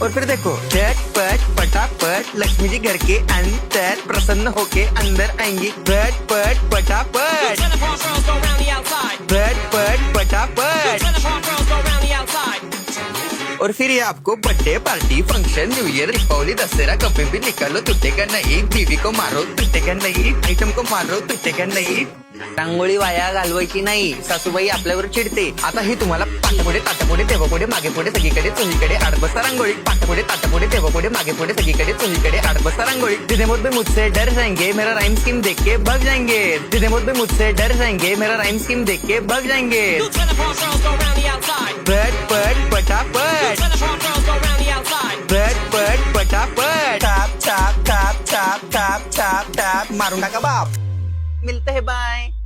और फिर देखो झटपट पटापट लक्ष्मी जी घर के अंदर प्रसन्न होके अंदर आएंगी। झटपट पटापट झटपट पटापट। और फिर ये आपको birthday party function new year Deepavali Dussehra कभी भी निकालो तुटेगा नहीं। बीवी को मारो तुटेगा नहीं, आइटम को मारो तुटेगा नहीं। रांगोळी वाया घालवायची नाही, सासूबाई आपल्यावर चिडते। आता ही तुम्हाला पाठपुढे ताटापुढे तेव्हापुढे मागे पुढे सगळीकडे चोहीकडे आडबस्ता रांगोळी। पाठपुढे ताटापुढे तेव्हापुढे मागे पुढे सगळीकडे चोहीकडे आडबस्ता रांगोळी। जिधे मुझ पे मुझसे डर जाएंगे मेरा राइम स्कीम देख के भाग जाएंगे। जिधे मुझ पे मुझसे डर जाएंगे मेरा राइम स्कीम देख के भाग जाएंगे। झटपट पटापट झटपट पटापट top top top top top top top मारून टाका बाप। मिलते हैं बाय।